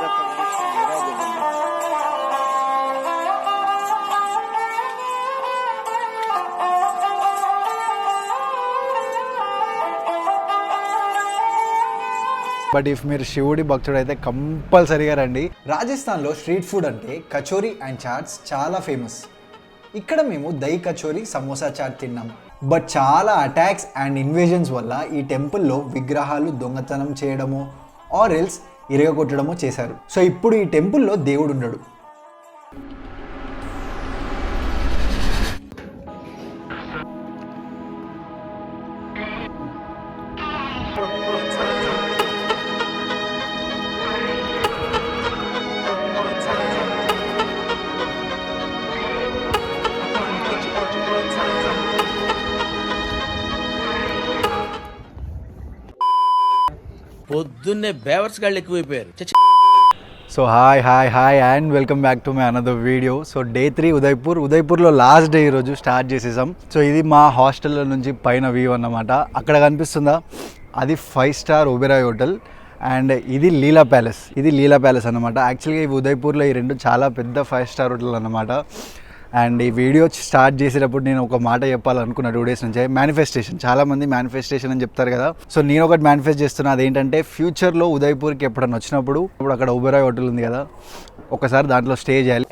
But if మీరు శివుడి భక్తుడు అయితే కంపల్సరీగా రండి. రాజస్థాన్లో స్ట్రీట్ ఫుడ్ అంటే కచోరీ అండ్ చాట్స్ చాలా ఫేమస్. ఇక్కడ మేము దహీ కచోరీ, సమోసా చాట్ తిన్నాం. బట్ చాలా అటాక్స్ అండ్ ఇన్వేజన్స్ వల్ల ఈ టెంపుల్లో విగ్రహాలు దొంగతనం చేయడము ఆర్ ఎల్స్ ఇరగొట్టడమో చేశారు. సో ఇప్పుడు ఈ టెంపుల్లో దేవుడు ఉండడు. పొద్దున్నే బేవర్స్ గాళ్ళు ఎక్కువైపోయారు. So hi and welcome back to my another video. So day 3 ఉదయ్పూర్లో లాస్ట్ డే ఈరోజు స్టార్ట్ చేసేసాం. సో ఇది మా హాస్టల్లో నుంచి పైన వ్యూ అన్నమాట. అక్కడ కనిపిస్తుందా, అది 5 స్టార్ ఒబెరాయ్ హోటల్ అండ్ ఇది లీలా ప్యాలెస్ అన్నమాట. యాక్చువల్గా ఇవి ఉదయ్పూర్లో ఈ రెండు చాలా పెద్ద 5 స్టార్ హోటల్ అన్నమాట. అండ్ ఈ వీడియో స్టార్ట్ చేసేటప్పుడు నేను ఒక మాట చెప్పాలనుకున్నా 2 డేస్ నుంచే, మేనిఫెస్టేషన్. చాలామంది మేనిఫెస్టేషన్ అని చెప్తారు కదా. సో నేను ఒకటి మేనిఫెస్ట్ చేస్తున్నా, అదేంటంటే ఫ్యూచర్లో ఉదయ్పూర్కి ఎప్పుడన్నా వచ్చినప్పుడు ఇప్పుడు అక్కడ ఒబెరాయ్ హోటల్ ఉంది కదా, ఒకసారి దాంట్లో స్టే చేయాలి.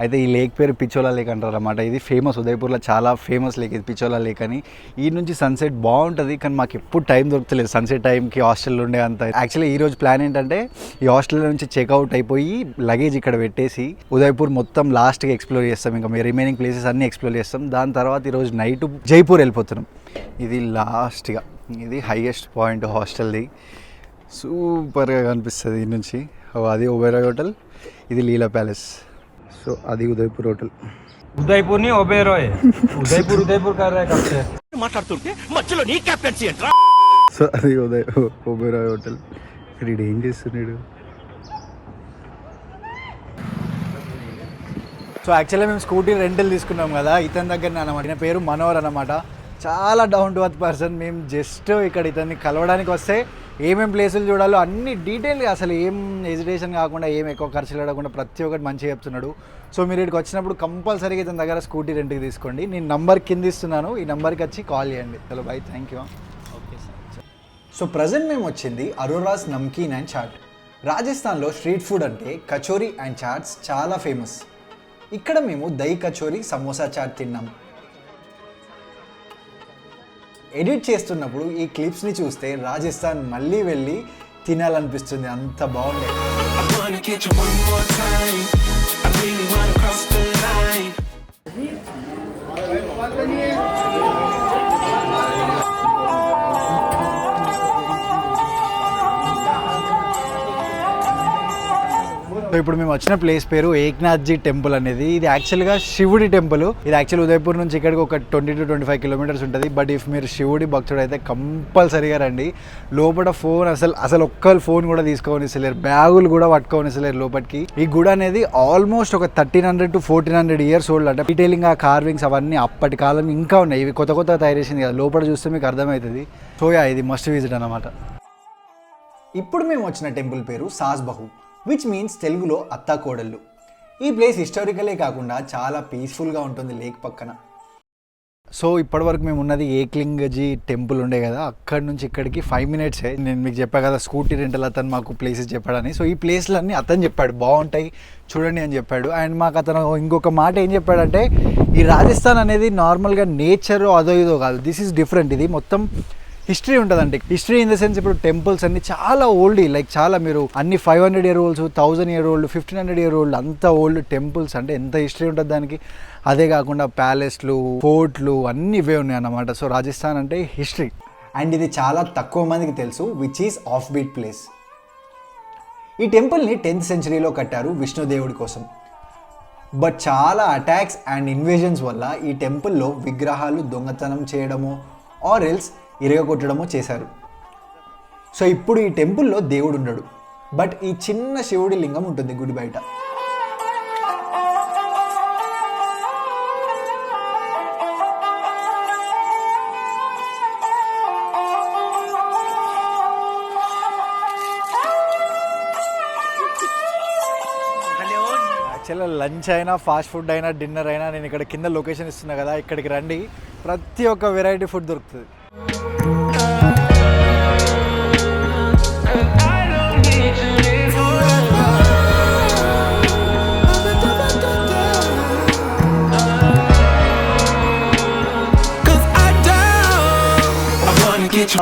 అయితే ఈ లేక్ పేరు పిచ్చోలా లేక్ అంటారు అన్నమాట. ఇది ఫేమస్, ఉదయ్పూర్లో చాలా ఫేమస్ లేక్ ఇది, పిచ్చోలా లేక్ అని. ఈ నుంచి సన్సెట్ బాగుంటుంది, కానీ మాకు ఎప్పుడు టైం దొరుకుతలేదు సన్సెట్ టైంకి హాస్టల్లో ఉండే అంత. యాక్చువల్లీ ఈరోజు ప్లాన్ ఏంటంటే ఈ హాస్టల్ నుంచి చెక్అవుట్ అయిపోయి లగేజ్ ఇక్కడ పెట్టేసి ఉదయ్పూర్ మొత్తం లాస్ట్గా ఎక్స్ప్లోర్ చేస్తాం. ఇంకా మీ రిమైనింగ్ ప్లేసెస్ అన్నీ ఎక్స్ప్లోర్ చేస్తాం. దాని తర్వాత ఈరోజు నైట్ జైపూర్ వెళ్ళిపోతున్నాం. ఇది లాస్ట్గా, ఇది హైయెస్ట్ పాయింట్ హాస్టల్ది. సూపర్గా కనిపిస్తుంది ఈ నుంచి. అది ఒబెరాయ్ హోటల్, ఇది లీలా ప్యాలెస్. సో అది ఉదయ్పూర్ హోటల్. ఉదయ్పూర్ ని ఒబెరాయ్ ఉదయ్పూర్ మాట్లాడుతుంటే మధ్యలో నీ కెప్టెన్సీ ఏంట్రా? సో అది ఒబెరాయ్ హోటల్. ఇక్కడ ఏం చేస్తున్నాడు? సో యాక్చువల్లీ మేము స్కూటీ రెంటల్ తీసుకున్నాం కదా, ఇతని దగ్గర అనమాట. ఈయన పేరు మనోహర్ అనమాట. చాలా డౌన్ టు అర్త్ పర్సన్. మేము జస్ట్ ఇక్కడ ఇతన్ని కలవడానికి వస్తే ఏమేమి ప్లేసులు చూడాలో అన్ని డీటెయిల్గా, అసలు ఏం హెజిటేషన్ కాకుండా, ఏం ఎక్కువ ఖర్చులు పడకుండా ప్రతి ఒక్కటి మంచిగా చెప్తున్నాడు. సో మీరు ఇక్కడికి వచ్చినప్పుడు కంపల్సరీగా ఇతని దగ్గర స్కూటీ రెంట్కి తీసుకోండి. నేను నంబర్ కింద ఇస్తున్నాను, ఈ నెంబర్కి వచ్చి కాల్ చేయండి. చలో bye, thank you. Okay sir. So present మేము వచ్చింది అరోరాస్ నమ్కీన్ అండ్ చాట్. రాజస్థాన్లో స్ట్రీట్ ఫుడ్ అంటే కచోరీ అండ్ చాట్స్ చాలా ఫేమస్. ఇక్కడ మేము దహీ కచోరీ, సమోసా చాట్ తిన్నాం. ఎడిట్ చేస్తున్నప్పుడు ఈ క్లిప్స్ని చూస్తే రాజస్థాన్ మళ్ళీ వెళ్ళి తినాలనిపిస్తుంది, అంత బాగుంది. సో ఇప్పుడు మేము వచ్చిన ప్లేస్ పేరు ఏక్నాథ్జీ టెంపుల్ అనేది. ఇది యాక్చువల్గా శివుడి టెంపుల్. ఇది యాక్చువల్ ఉదయ్పూర్ నుంచి ఇక్కడికి ఒక 20 to 25 కిలోమీటర్స్ ఉంటుంది. బట్ ఇఫ్ మీరు శివుడి భక్తుడు అయితే కంపల్సరీగా రండి. లోపల ఫోన్ అసలు ఒక్కరు ఫోన్ కూడా తీసుకోనిస్తలేరు, బ్యాగులు కూడా పట్టుకోనిస్తలేరు లోపలికి. ఈ గుడి అనేది ఆల్మోస్ట్ ఒక 1300 to 1400 ఇయర్స్ ఓల్డ్ అంటే. డీటెయిలింగ్ ఆ కార్వింగ్స్ అవన్నీ అప్పటి కాలం ఇంకా ఉన్నాయి. ఇవి కొత్త తయారు చేసింది కదా, లోపల చూస్తే మీకు అర్థమవుతుంది. సో ఇది మస్ట్ విజిట్ అనమాట. ఇప్పుడు మేము వచ్చిన టెంపుల్ పేరు సాస్ బహు, విచ్ మీన్స్ తెలుగులో అత్తా కోడళ్ళు. ఈ ప్లేస్ హిస్టారికలే కాకుండా చాలా పీస్ఫుల్గా ఉంటుంది లేక్ పక్కన. సో ఇప్పటివరకు మేము ఉన్నది ఏక్లింగజీ టెంపుల్ ఉండే కదా, అక్కడి నుంచి ఇక్కడికి 5 minutes. నేను మీకు చెప్పా కదా స్కూటీ రెంటల్ అతను మాకు ప్లేసెస్ చెప్పాడని. సో ఈ ప్లేస్లన్నీ అతను చెప్పాడు, బాగుంటాయి చూడండి అని చెప్పాడు. అండ్ మాకు అతను ఇంకొక మాట ఏం చెప్పాడంటే, ఈ రాజస్థాన్ అనేది నార్మల్గా నేచర్ అదో ఇదో కాదు, దిస్ ఈజ్ డిఫరెంట్. ఇది మొత్తం హిస్టరీ ఉంటుందండి. హిస్టరీ ఇన్ ద సెన్స్ ఇప్పుడు టెంపుల్స్ అన్ని చాలా ఓల్డ్, లైక్ చాలా మీరు అన్ని 500 year olds, 1000 year old, 1500 year old అంత ఓల్డ్ టెంపుల్స్ అంటే ఎంత హిస్టరీ ఉంటుంది దానికి. అదే కాకుండా ప్యాలెస్లు, ఫోర్ట్లు అన్నీ ఇవే ఉన్నాయి అన్నమాట. సో రాజస్థాన్ అంటే హిస్టరీ. అండ్ ఇది చాలా తక్కువ మందికి తెలుసు, which is off beat place. ఈ టెంపుల్ని 10th centuryలో కట్టారు విష్ణుదేవుడి కోసం. బట్ చాలా అటాక్స్ అండ్ ఇన్వేజన్స్ వల్ల ఈ టెంపుల్లో విగ్రహాలు దొంగతనం చేయడము ఆర్ ఎల్స్ ఇరగొట్టడమో చేశారు. సో ఇప్పుడు ఈ టెంపుల్లో దేవుడు ఉండడు, బట్ ఈ చిన్న శివుడి లింగం ఉంటుంది గుడి బయట. యాక్చువల్గా లంచ్ అయినా ఫాస్ట్ ఫుడ్ అయినా డిన్నర్ అయినా నేను ఇక్కడ కింద లొకేషన్ ఇస్తున్నా కదా, ఇక్కడికి రండి, ప్రతి ఒక్క వెరైటీ ఫుడ్ దొరుకుతుంది.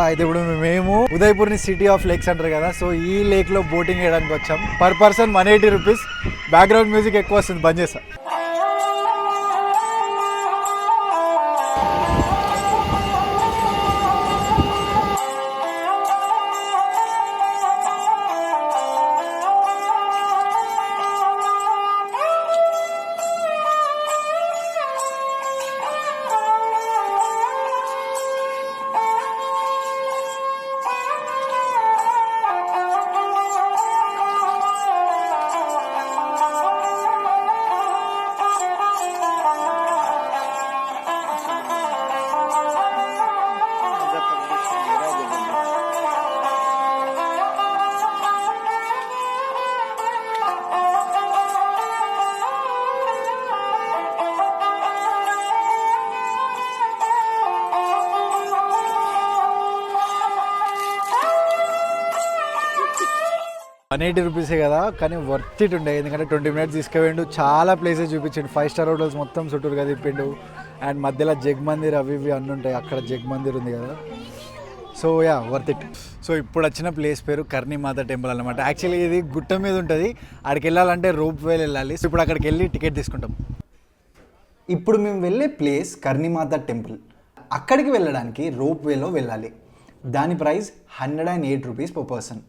అయితే ఇప్పుడు మేము ఉదయపూర్ని సిటీ ఆఫ్ లేక్స్ అంటారు కదా, సో ఈ లేక్ లో బోటింగ్ చేయడానికి వచ్చాం. Per person 180 rupees. Background music ఎక్కువ వస్తుంది, బంద్ చేస్తా. ₹180 కదా, కానీ వర్త్ ఇట్ ఉండే. ఎందుకంటే 20 minutes తీసుకుపోయిండు, చాలా ప్లేసెస్ చూపించిండు, 5 star హోటల్స్ మొత్తం చుట్టూరుగా తిప్పిండు. అండ్ మధ్యలో జగ్ మందిర్ అవి ఇవి అన్నీ ఉంటాయి. అక్కడ జగ్ మందిర్ ఉంది కదా, so yeah worth it. So ఇప్పుడు వచ్చిన ప్లేస్ పేరు కర్ణీమాత టెంపుల్ అనమాట. యాక్చువల్లీ ఇది గుట్ట మీద ఉంటుంది, అక్కడికి వెళ్ళాలంటే రోప్ వేలు వెళ్ళాలి. సో ఇప్పుడు అక్కడికి వెళ్ళి టికెట్ తీసుకుంటాం. ఇప్పుడు మేము వెళ్ళే ప్లేస్ కర్ణీమాత టెంపుల్. అక్కడికి వెళ్ళడానికి రోప్ వేలో వెళ్ళాలి. దాని ప్రైస్ ₹108 per person.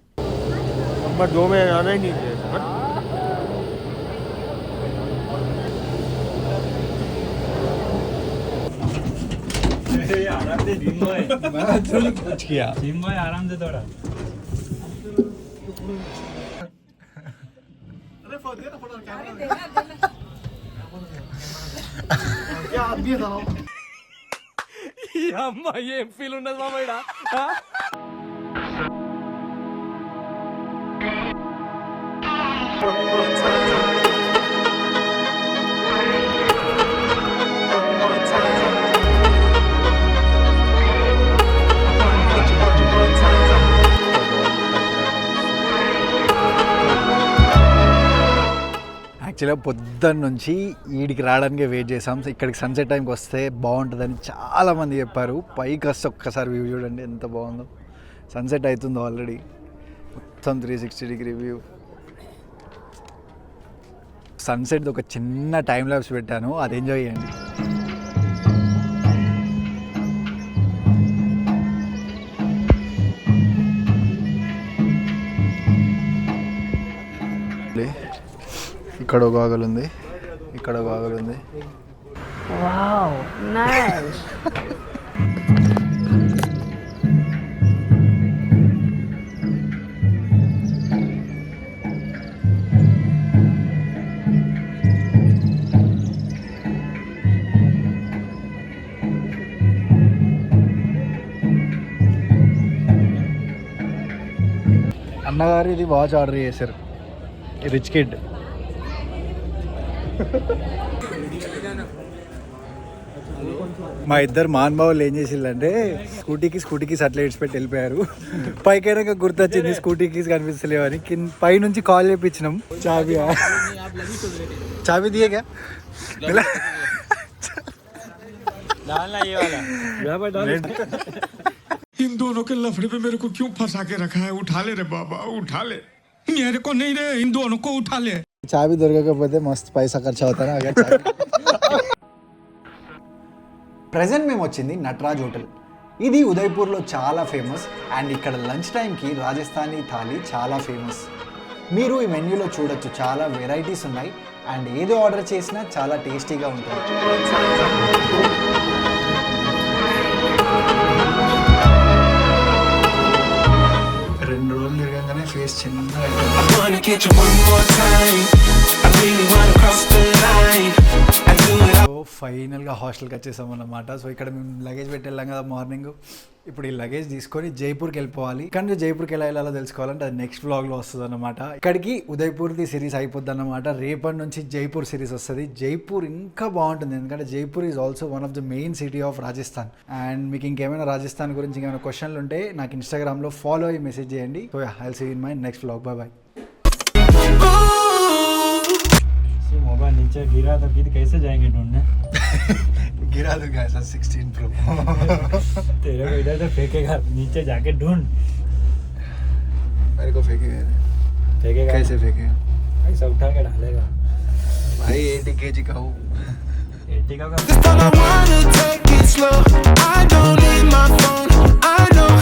नंबर 2 में आना ही नहीं चाहिए. आराम से जिम भाई आराम से थोड़ा. अरे फोन दे ना, फोन कैमरा क्या आदमी था ये अम्मा ये फील ఉన్నది మామయ్య. యాక్చువల్గా పొద్దున్న నుంచి ఈడికి రావడానికి వెయిట్ చేసాం. ఇక్కడికి సన్సెట్ టైంకి వస్తే బాగుంటుందని చాలామంది చెప్పారు. పైకి వస్తే ఒక్కసారి వ్యూ చూడండి ఎంత బాగుందో. సన్సెట్ అవుతుందో ఆల్రెడీ, మొత్తం 360-degree వ్యూ. సన్సెట్ ఒక చిన్న టైం ల్యాబ్స్ పెట్టాను, అది ఎంజాయ్ చేయండి. ఇక్కడ ఒక ఆగలు ఉంది, ఇక్కడ ఒక ఆగలు ఉంది. Wow nice. అన్నగారు ఇది వాచ్ ఆర్డర్ చేశారు, రిచ్ కిడ్. మా ఇద్దరు మహానుభావులు ఏం చేసిందంటే స్కూటీకి అట్లా ఇడిచిపెట్టి వెళ్ళిపోయారు. పైకైనా గుర్తొచ్చింది స్కూటీ కీస్ కనిపిస్తలేవు అని పై నుంచి కాల్ చేయించినాం. చాబీ దియేగా इन दोनों के लफड़े पे मेरे को क्यों फंसा के रखा है? उठा ले रे बाबा, उठा ले. मेरे को नहीं रे, इन दोनों को उठा ले. చాబీ దొరకకపోతే మస్తు పైసా ఖర్చు అవుతాను. ప్రజెంట్ మేము వచ్చింది నటరాజ్ హోటల్. ఇది ఉదయ్పూర్లో చాలా ఫేమస్ అండ్ ఇక్కడ లంచ్ టైంకి రాజస్థానీ థాలీ చాలా ఫేమస్. మీరు ఈ మెన్యూలో చూడొచ్చు, చాలా వెరైటీస్ ఉన్నాయి అండ్ ఏది ఆర్డర్ చేసినా చాలా టేస్టీగా ఉంటుంది. 2 రోజులు తిరగగానే ఫేస్ చిన్నగా ఫైనల్గా హాస్టల్కి వచ్చేసాం అన్నమాట. సో ఇక్కడ మేము లగేజ్ పెట్టి వెళ్ళాం కదా మార్నింగ్, ఇప్పుడు ఈ లగేజ్ తీసుకొని జైపూర్కి వెళ్ళిపోవాలి. కానీ జైపూర్కి ఎలా వెళ్ళాలో తెలుసుకోవాలంటే అది నెక్స్ట్ వ్లాగ్లో వస్తుంది అన్నమాట. ఇక్కడికి ఉదయ్పూర్ది సిరీస్ అయిపోద్ది అన్నమాట. రేపటి నుంచి జైపూర్ సిరీస్ వస్తుంది. జైపూర్ ఇంకా బాగుంటుంది ఎందుకంటే Jaipur is also one of the main city of Rajasthan. And మీకు ఇంకేమైనా రాజస్థాన్ గురించి ఇంకేమైనా క్వశ్చన్లు ఉంటే నాకు ఇన్స్టాగ్రామ్లో ఫాలో అయ్యి మెసేజ్ చేయండి. So I see in my next vlog. Bye bye. Mobile नीचे गिरा तो गीत कैसे जाएंगे ढूंढने? गिरा दूंगा ऐसा 16 Pro. तेरे को इधर से फेंकेगा, नीचे जाके ढूंढ. मेरे को फेंकेगा. फेंकेगा कैसे फेंकेगा? ऐसा उठा के डालेगा. भाई 80 kg का हूँ. 80 का I wanna take it slow. I don't need my phone. I know